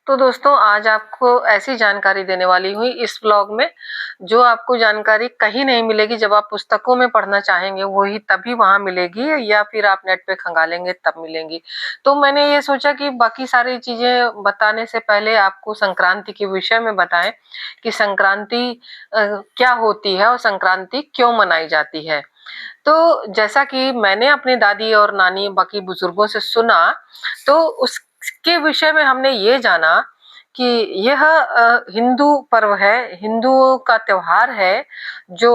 तो दोस्तों आज आपको ऐसी जानकारी देने वाली हूँ इस ब्लॉग में, जो आपको जानकारी कहीं नहीं मिलेगी। जब आप पुस्तकों में पढ़ना चाहेंगे वही तभी वहाँ मिलेगी, या फिर आप नेट पे खंगालेंगे तब मिलेंगी। तो मैंने ये सोचा कि बाकी सारी चीजें बताने से पहले आपको संक्रांति के विषय में बताएं कि संक्रांति क्या होती है और संक्रांति क्यों मनाई जाती है। तो जैसा कि मैंने अपनी दादी और नानी बाकी बुजुर्गों से सुना, तो उसके विषय में हमने ये जाना कि यह हिंदू पर्व है, हिंदुओं का त्योहार है, जो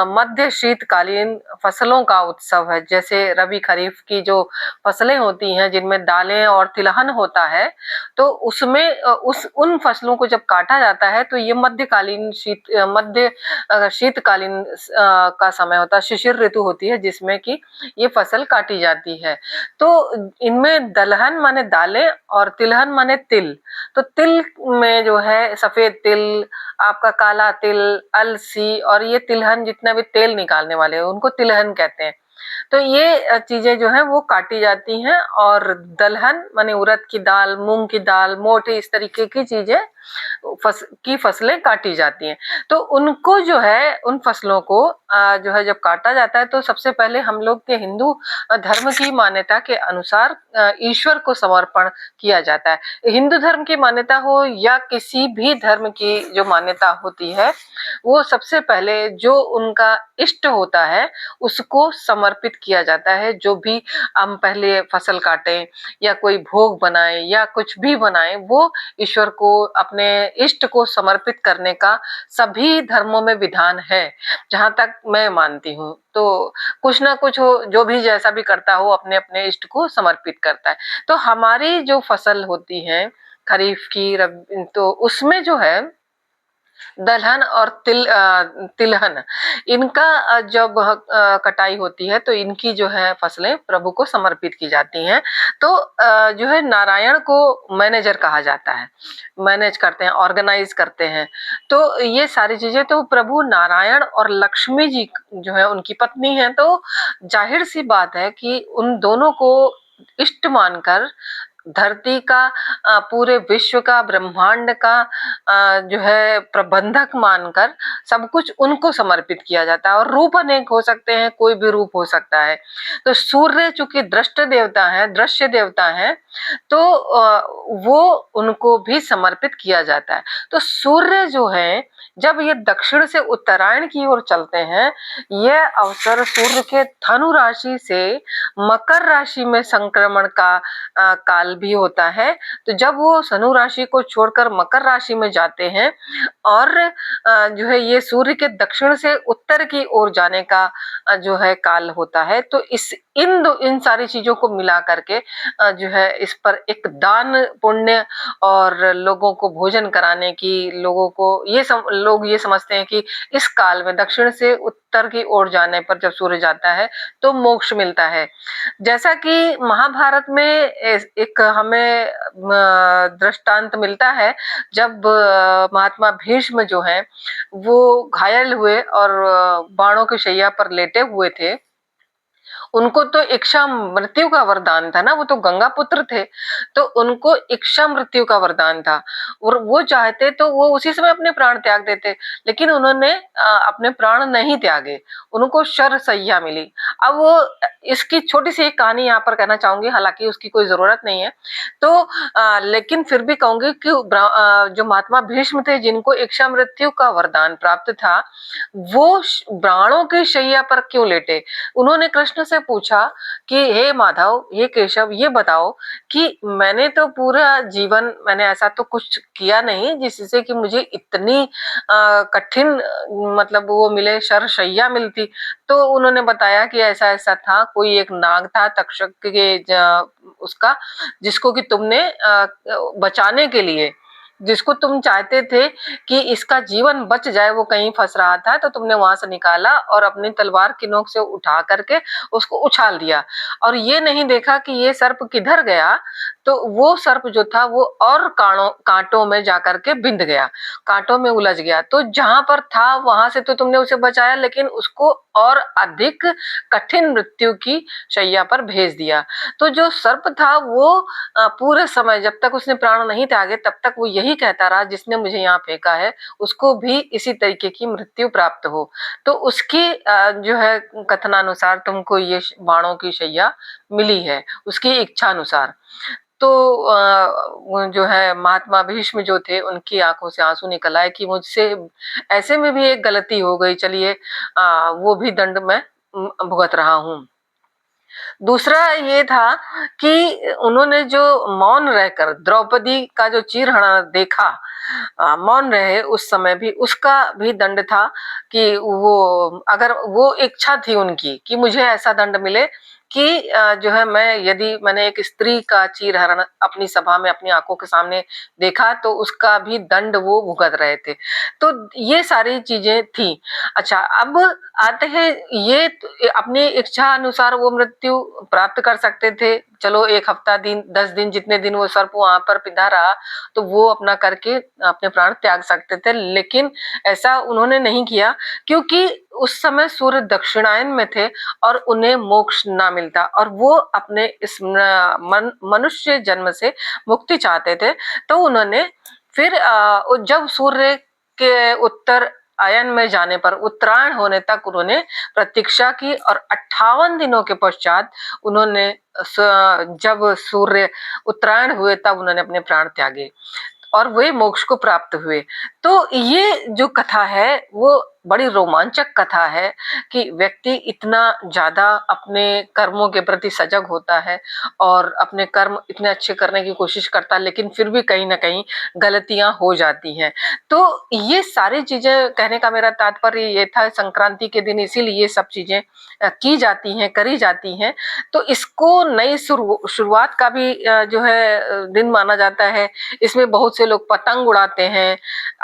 मध्य शीतकालीन फसलों का उत्सव है। जैसे रबी खरीफ की जो फसलें होती हैं जिनमें दालें और तिलहन होता है, तो उसमें उस उन फसलों को जब काटा जाता है तो ये मध्य शीतकालीन का समय होता है, शिशिर ऋतु होती है जिसमें कि ये फसल काटी जाती है। तो इनमें दलहन माने दालें और तिलहन माने तिल। तो तिल में जो है सफेद तिल, आपका काला तिल, अलसी और ये तिलहन जितना भी तेल निकालने वाले हैं उनको तिलहन कहते हैं। तो ये चीजें जो है वो काटी जाती हैं, और दलहन माने उड़द की दाल, मूंग की दाल, मोठ, इस तरीके की चीजें फसलें काटी जाती हैं। तो उनको जो है उन फसलों को जो है जब काटा जाता है तो सबसे पहले हम लोग के हिंदू धर्म की मान्यता के अनुसार ईश्वर को समर्पण किया जाता है। हिंदू धर्म की मान्यता हो या किसी भी धर्म की जो मान्यता होती है, वो सबसे पहले जो उनका इष्ट होता है उसको समर्पित किया जाता है। जो भी हम पहले फसल काटें या कोई भोग बनाए या कुछ भी बनाए, वो ईश्वर को, अपने इष्ट को समर्पित करने का सभी धर्मों में विधान है, जहां तक मैं मानती हूँ। तो कुछ ना कुछ हो, जो भी जैसा भी करता हो अपने अपने इष्ट को समर्पित करता है। तो हमारी जो फसल होती है खरीफ की, तो उसमें जो है दलहन और तिलहन, इनका जब कटाई होती है तो इनकी जो है फसलें प्रभु को समर्पित की जाती हैं। तो जो है नारायण को मैनेजर कहा जाता है, मैनेज करते हैं, ऑर्गेनाइज करते हैं। तो ये सारी चीजें तो प्रभु नारायण और लक्ष्मी जी जो है उनकी पत्नी है। तो जाहिर सी बात है कि उन दोनों को इष्ट मानकर धरती का, पूरे विश्व का, ब्रह्मांड का जो है प्रबंधक मानकर सब कुछ उनको समर्पित किया जाता है। और रूप अनेक हो सकते हैं, कोई भी रूप हो सकता है। तो सूर्य चूंकि दृष्ट देवता है, दृश्य देवता है, तो वो उनको भी समर्पित किया जाता है। तो सूर्य जो है जब ये दक्षिण से उत्तरायण की ओर चलते हैं, यह अवसर सूर्य के धनु राशि से मकर राशि में संक्रमण का काल भी होता है। तो जब वो धनु राशि को छोड़कर मकर राशि में जाते हैं, और जो है ये सूर्य के दक्षिण से उत्तर की ओर जाने का जो है काल होता है। तो इन सारी चीजों को मिला करके जो है इस पर एक दान पुण्य और लोगों को भोजन कराने की, लोगों को लोग ये समझते हैं कि इस काल में दक्षिण से उत्तर की ओर जाने पर जब सूर्य जाता है तो मोक्ष मिलता है। जैसा कि महाभारत में एक हमें दृष्टांत मिलता है, जब महात्मा भीष्म जो है वो घायल हुए और बाणों की शैया पर लेटे हुए थे। उनको तो इच्छा मृत्यु का वरदान था ना, वो तो गंगा पुत्र थे, तो उनको इच्छा मृत्यु का वरदान था। और वो चाहते तो वो उसी समय अपने प्राण त्याग देते, लेकिन उन्होंने अपने प्राण नहीं त्यागे, उनको शर सैया मिली। अब वो इसकी छोटी सी एक कहानी यहाँ पर कहना चाहूंगी, हालांकि उसकी कोई जरूरत नहीं है। तो लेकिन फिर भी कहूंगी कि जो महात्मा भीष्म थे जिनको इच्छा मृत्यु का वरदान प्राप्त था, वो प्राणों की शैया पर क्यों लेटे। उन्होंने कृष्ण से पूछा कि हे माधव, हे केशव, ये बताओ कि मैंने तो पूरा जीवन मैंने ऐसा तो कुछ किया नहीं जिससे कि मुझे इतनी कठिन मतलब वो मिले, शरशैया मिलती। तो उन्होंने बताया कि ऐसा ऐसा था, कोई एक नाग था तक्षक के उसका, जिसको कि तुमने बचाने के लिए, जिसको तुम चाहते थे कि इसका जीवन बच जाए, वो कहीं फंस रहा था, तो तुमने वहां से निकाला और अपनी तलवार की नोक से उठा करके उसको उछाल दिया, और ये नहीं देखा कि ये सर्प किधर गया। तो वो सर्प जो था वो और कांटों में जाकर के बिंध गया, कांटों में उलझ गया। तो जहां पर था वहां से तो तुमने उसे बचाया, लेकिन उसको और अधिक कठिन मृत्यु की शैया पर भेज दिया। तो जो सर्प था वो पूरे समय जब तक उसने प्राण नहीं त्यागे तब तक वो यही कहता रहा, जिसने मुझे यहाँ फेंका है उसको भी इसी तरीके की मृत्यु प्राप्त हो। तो उसकी जो है कथनानुसार तुमको ये बाणों की शैया मिली है, उसकी इच्छा अनुसार। तो वो जो है महात्मा भीष्म जो थे उनकी आंखों से आंसू निकल आए कि मुझसे ऐसे में भी एक गलती हो गई, चलिए वो भी दंड मैं भुगत रहा हूँ। दूसरा ये था कि उन्होंने जो मौन रहकर द्रौपदी का जो चीरहरण देखा, मौन रहे उस समय भी, उसका भी दंड था कि वो, अगर वो इच्छा थी उनकी कि मुझे ऐसा दंड मिले कि जो है यदि मैंने एक स्त्री का चीरहरण अपनी सभा में अपनी आंखों के सामने देखा तो उसका भी दंड वो भुगत रहे थे। तो ये सारी चीजें थी। अच्छा, अब आते हैं, ये अपनी इच्छा अनुसार वो मृत्यु प्राप्त कर सकते थे। चलो 1 हफ्ता दिन 10 दिन जितने दिन वो सर्प वहां पर पिंधा रहा तो वो अपना करके अपने प्राण त्याग सकते थे, लेकिन ऐसा उन्होंने नहीं किया क्योंकि उस समय सूर्य दक्षिणायन में थे और उन्हें मोक्ष ना मिलता और वो अपने इस मनुष्य जन्म से मुक्ति चाहते थे। तो उन्होंने फिर जब सूर्य के उत्तर अयन में जाने पर उत्तरायण होने तक उन्होंने प्रतीक्षा की और 58 दिनों के पश्चात उन्होंने जब सूर्य उत्तरायण हुए तब उन्होंने अपने प्राण त्यागे और वे मोक्ष को प्राप्त हुए। तो ये जो कथा है वो बड़ी रोमांचक कथा है कि व्यक्ति इतना ज्यादा अपने कर्मों के प्रति सजग होता है और अपने कर्म इतने अच्छे करने की कोशिश करता है, लेकिन फिर भी कहीं ना कहीं गलतियां हो जाती हैं। तो ये सारी चीजें कहने का मेरा तात्पर्य ये था, संक्रांति के दिन इसीलिए ये सब चीजें की जाती हैं, करी जाती हैं। तो इसको नई शुरुआत का भी जो है दिन माना जाता है। इसमें बहुत से लोग पतंग उड़ाते हैं,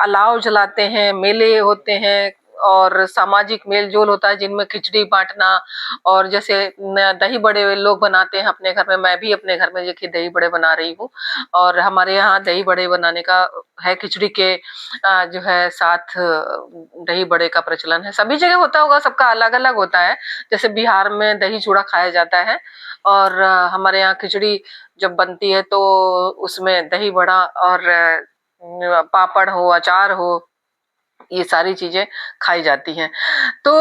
अलाव जलाते हैं, मेले होते हैं और सामाजिक मेल जोल होता है जिनमें खिचड़ी बांटना और जैसे दही बड़े लोग बनाते हैं अपने घर में। मैं भी अपने घर में देखिए दही बड़े बना रही हूँ और हमारे यहाँ दही बड़े बनाने का है, खिचड़ी के जो है साथ दही बड़े का प्रचलन है। सभी जगह होता होगा, सबका अलग अलग होता है। जैसे बिहार में दही चूड़ा खाया जाता है और हमारे यहाँ खिचड़ी जब बनती है तो उसमें दही बड़ा और पापड़ हो, अचार हो, ये सारी चीजें खाई जाती हैं। तो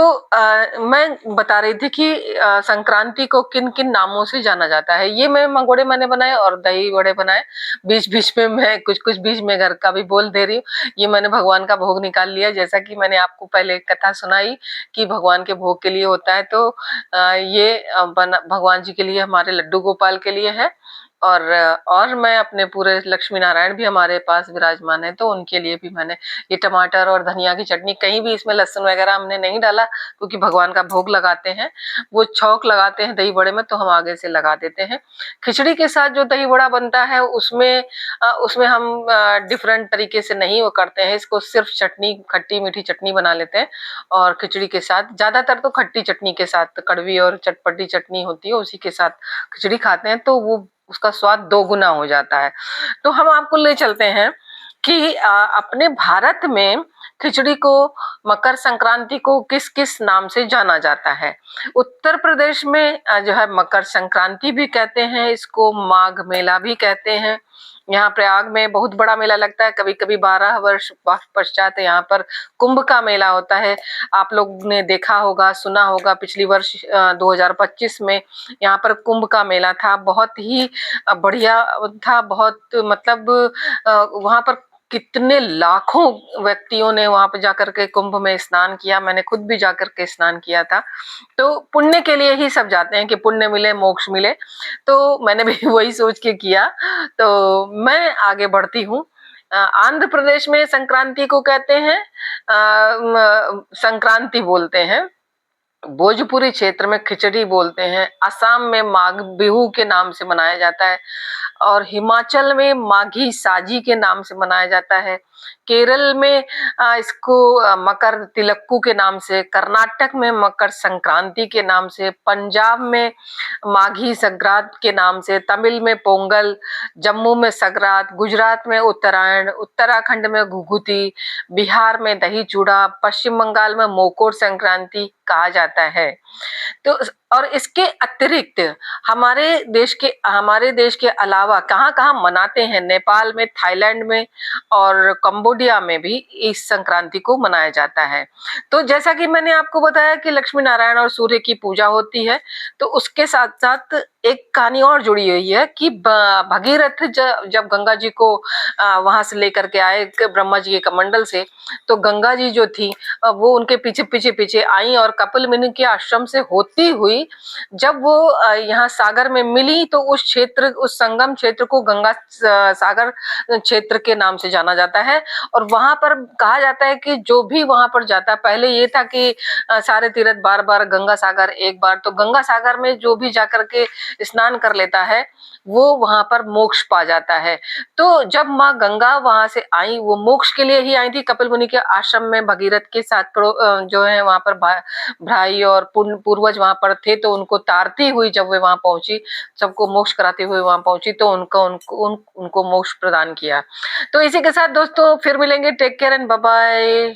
मैं बता रही थी कि संक्रांति को किन किन नामों से जाना जाता है। ये मैं मंगोड़े मैंने बनाए और दही बड़े बनाए। बीच बीच में मैं कुछ कुछ बीच में घर का भी बोल दे रही हूँ। ये मैंने भगवान का भोग निकाल लिया, जैसा कि मैंने आपको पहले कथा सुनाई कि भगवान के भोग के लिए होता है। तो ये भगवान जी के लिए, हमारे लड्डू गोपाल के लिए है और मैं अपने पूरे लक्ष्मी नारायण भी हमारे पास विराजमान है तो उनके लिए भी मैंने ये टमाटर और धनिया की चटनी, कहीं भी इसमें लहसुन वगैरह हमने नहीं डाला क्योंकि भगवान का भोग लगाते हैं। वो छौंक लगाते हैं दही बड़े में तो हम आगे से लगा देते हैं। खिचड़ी के साथ जो दही बड़ा बनता है उसमें हम डिफरेंट तरीके से नहीं वो करते हैं, इसको सिर्फ चटनी, खट्टी मीठी चटनी बना लेते हैं और खिचड़ी के साथ, ज्यादातर तो खट्टी चटनी के साथ, कड़वी और चटपटी चटनी होती है उसी के साथ खिचड़ी खाते हैं तो वो उसका स्वाद दोगुना हो जाता है। तो हम आपको ले चलते हैं कि अपने भारत में खिचड़ी को, मकर संक्रांति को किस किस नाम से जाना जाता है। उत्तर प्रदेश में जो है मकर संक्रांति भी कहते हैं, इसको माघ मेला भी कहते हैं। यहाँ प्रयाग में बहुत बड़ा मेला लगता है, कभी कभी 12 वर्ष पश्चात यहाँ पर कुंभ का मेला होता है। आप लोग ने देखा होगा, सुना होगा, पिछली वर्ष 2025 में यहाँ पर कुंभ का मेला था, बहुत ही बढ़िया था। बहुत मतलब वहां पर कितने लाखों व्यक्तियों ने वहां पर जाकर के कुंभ में स्नान किया। मैंने खुद भी जाकर के स्नान किया था। तो पुण्य के लिए ही सब जाते हैं कि पुण्य मिले, मोक्ष मिले, तो मैंने भी वही सोच के किया। तो मैं आगे बढ़ती हूँ। आंध्र प्रदेश में संक्रांति को कहते हैं संक्रांति बोलते हैं। भोजपुरी क्षेत्र में खिचड़ी बोलते हैं, असम में माघ बिहू के नाम से मनाया जाता है और हिमाचल में माघी साजी के नाम से मनाया जाता है। केरल में इसको मकर तिलक्कू के नाम से, कर्नाटक में मकर संक्रांति के नाम से, पंजाब में माघी संग्रांत के नाम से, तमिल में पोंगल, जम्मू में संग्रांत, गुजरात में उत्तरायण, उत्तराखंड में घुघुती, बिहार में दही चूड़ा, पश्चिम बंगाल में मोकोर संक्रांति कहा जाता है। तो और इसके अतिरिक्त हमारे देश के अलावा कहाँ-कहाँ मनाते हैं, नेपाल में, थाईलैंड में और कंबोडिया में भी इस संक्रांति को मनाया जाता है। तो जैसा कि मैंने आपको बताया कि लक्ष्मी नारायण और सूर्य की पूजा होती है, तो उसके साथ-साथ एक कहानी और जुड़ी हुई है कि भगीरथ जब गंगा जी को वहां से लेकर के आए ब्रह्मा जी के कमंडल से, तो गंगा जी जो थी वो उनके पीछे पीछे पीछे आई और कपिल मुनि के आश्रम से होती हुई जब वो यहाँ सागर में मिली, तो उस संगम क्षेत्र को गंगा सागर क्षेत्र के नाम से जाना जाता है। और वहां पर कहा जाता है कि जो भी वहां पर जाता है, पहले ये था कि सारे तीर्थ बार बार, गंगा सागर एक बार, तो गंगा सागर में जो भी जाकर के स्नान कर लेता है वो वहां पर मोक्ष पा जाता है। तो जब माँ गंगा वहां से आई, वो मोक्ष के लिए ही आई थी, कपिल मुनि के आश्रम में भगीरथ के साथ जो है वहां पर भाई और पूर्वज वहां पर थे, तो उनको तारती हुई जब वे वहां पहुंची, सबको मोक्ष कराते हुए वहां पहुंची, तो उनको मोक्ष प्रदान किया। तो इसी के साथ दोस्तों फिर मिलेंगे, take care and bye bye.